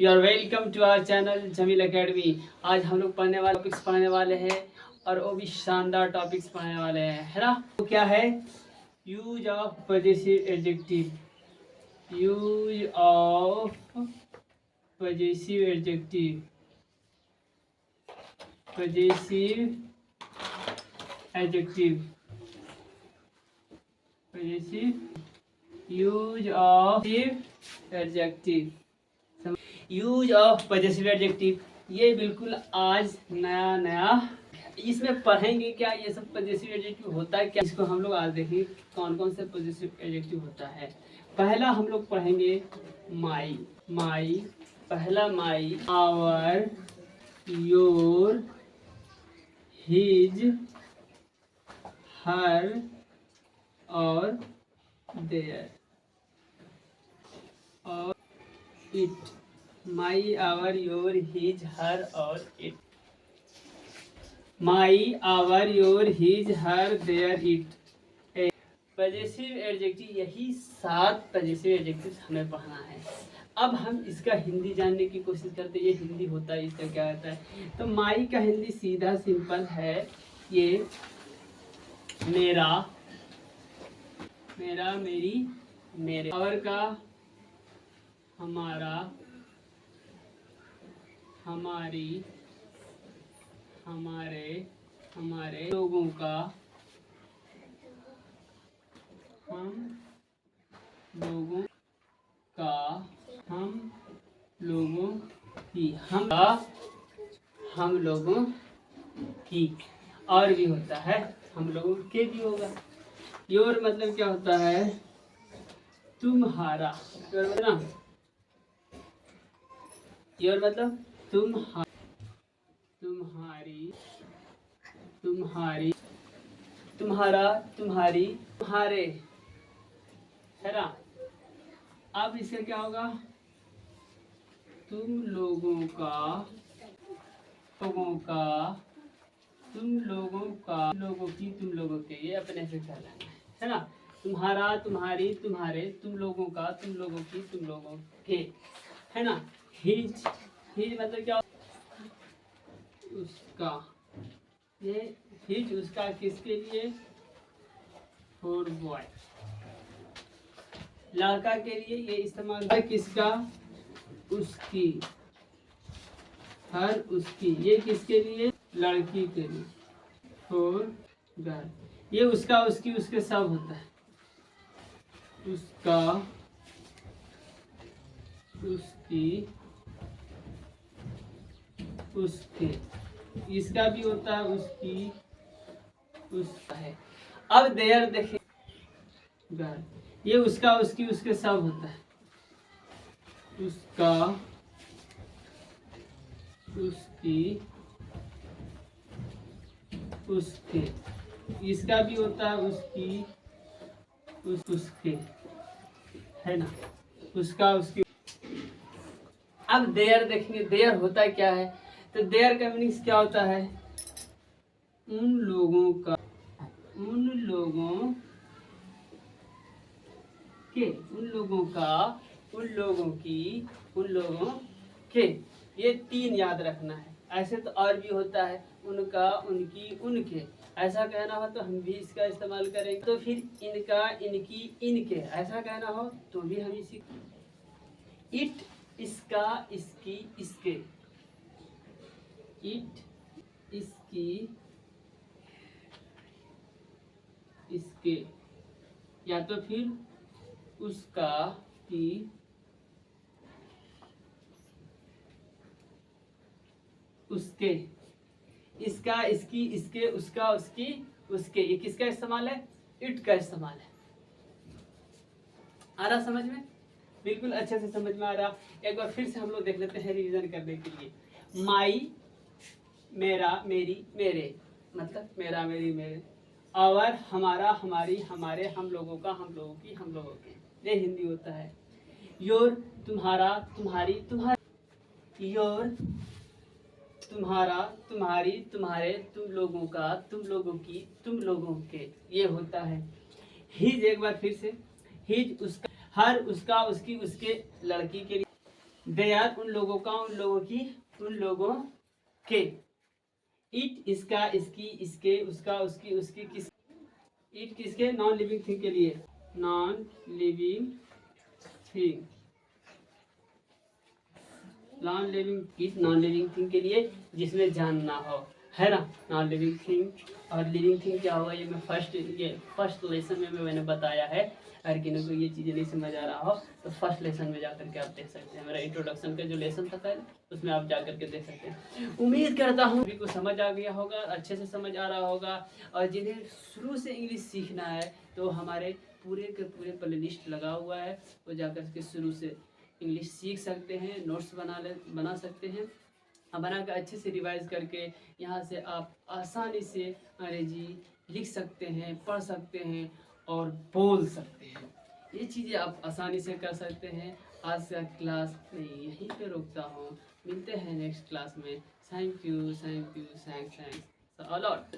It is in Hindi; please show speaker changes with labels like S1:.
S1: You are welcome to our channel Jamil Academy. आज हम लोग टॉपिक्स पढ़ने वाले हैं और वो भी शानदार टॉपिक्स पढ़ने वाले हैं, है ना। तो क्या है? Use of positive adjective. Use of positive adjective. Positive adjective. Positive use of adjective. Use of positive adjective, ये बिल्कुल आज नया इसमें पढ़ेंगे क्या ये सब पॉजिटिव एडजेक्टिव होता है क्या, इसको हम लोग आज देखेंगे कौन कौन से पॉजिटिव एडजेक्टिव होता है। पहला हम लोग पढ़ेंगे माई। माई, पहला my, our, your, his, her और देयर और it. My, our, your, his, her और it. My, our, your, his, her, their, it. Positive adjective, यही 7 पॉजिटिव एडजेक्टिव हमें पढ़ना है। अब हम इसका हिंदी जानने की कोशिश करते हैं। ये हिंदी होता है, इसका क्या होता है। तो माई का हिंदी सीधा सिंपल है, ये मेरा, मेरा, मेरी, मेरे। आवर का हमारा, हमारी, हमारे, हमारे लोगों का, हम लोगों का, हम लोगों की, हम लोगों की। और भी होता है, हम लोगों के भी होगा। योर मतलब क्या होता है? तुम्हारा। योर मतलब तुम्हारी, तुम्हारी, तुम्हारा, तुम्हारी, तुम्हारे, है ना। अब इसका क्या होगा? तुम लोगों का, लोगों का, तुम लोगों का, लोगों की, तुम लोगों के। ये अपने से कहलाना है ना। तुम्हारा, तुम्हारी, तुम्हारे, तुम लोगों का, तुम लोगों की, तुम लोगों के, है ना। हिज, हिज मतलब क्या? उसका। ये हिज उसका किसके लिए? फॉर बॉय, लड़का के लिए ये इस्तेमाल है। किसका? उसकी। हर, उसकी। ये किसके लिए? लड़की के लिए। फॉर गर्ल, ये उसका, उसकी, उसके सब होता है। उसका, उसकी, उसके। इसका भी होता है उसकी, उसका है। अब देयर देखें, गर्ल, ये उसका, उसकी, उसके सब होता है। उसका, उसकी, उसके। इसका भी होता है उसकी, उसके, है ना। उसका, उसकी। अब देयर देखेंगे, देयर होता क्या है। तो देयर का मीनिंग क्या होता है? उन लोगों का, उन लोगों के, उन लोगों का, उन लोगों की, उन लोगों के। ये 3 याद रखना है। ऐसे तो और भी होता है, उनका, उनकी, उनके। ऐसा कहना हो तो हम भी इसका इस्तेमाल करेंगे। तो फिर इनका, इनकी, इनके ऐसा कहना हो तो भी हम इसी। इट, इसका, इसकी, इसके। इट, इसकी, इसके। या तो फिर उसका, की, उसके। इसका, इसकी, इसके, उसका, उसकी, उसके। ये किसका इस्तेमाल है? इट का इस्तेमाल है। आ रहा समझ में? बिल्कुल अच्छे से समझ में आ रहा। एक बार फिर से हम लोग देख लेते हैं रिवीजन करने के लिए। माई, मेरा, मेरी, मेरे, मतलब मेरा, मेरी, मेरे। आवर, हमारा, हमारी, हमारे, हम लोगों का, हम लोगों की, हम लोगों के। ये हिंदी होता है। योर, तुम्हारा, तुम्हारी, तुम्हारी। योर, तुम्हारा, तुम्हारी, तुम्हारे, तुम लोगों का, तुम लोगों की, तुम लोगों के। ये होता है। हिज, एक बार फिर से। हिज उसका, हर, उसका, उसकी, उसके, लड़की के लिए। दे आर उन लोगों का, उन लोगों की, उन लोगों के। इट इसका, इसकी, इसके, उसका, उसकी, उसकी, किस। इट किसके, नॉन लिविंग थिंग के लिए, non living thing, non living, it non living thing के लिए जिसमें जान ना हो, है ना। नॉन लिविंग थिंग और लिविंग थिंग क्या होगा, ये मैं फर्स्ट लेसन में मैंने बताया है। अगर किसी को ये चीज़ें नहीं समझ आ रहा हो तो फर्स्ट लेसन में जा करके आप देख सकते हैं, मेरा इंट्रोडक्शन का जो लेसन था पहले, उसमें आप जा करके देख सकते हैं। उम्मीद करता हूँ सभी को समझ आ गया होगा, अच्छे से समझ आ रहा होगा। और जिन्हें शुरू से इंग्लिश सीखना है तो हमारे पूरे के पूरे प्ले लिस्ट लगा हुआ है, वो जा कर के शुरू से इंग्लिश सीख सकते हैं, नोट्स बना सकते हैं। बना कर अच्छे से रिवाइज करके यहाँ से आप आसानी से अंग्रेजी लिख सकते हैं, पढ़ सकते हैं और बोल सकते हैं। ये चीज़ें आप आसानी से कर सकते हैं। आज का क्लास मैं यहीं पे रोकता हूँ, मिलते हैं नेक्स्ट क्लास में। Thank you, thank you, thanks a lot.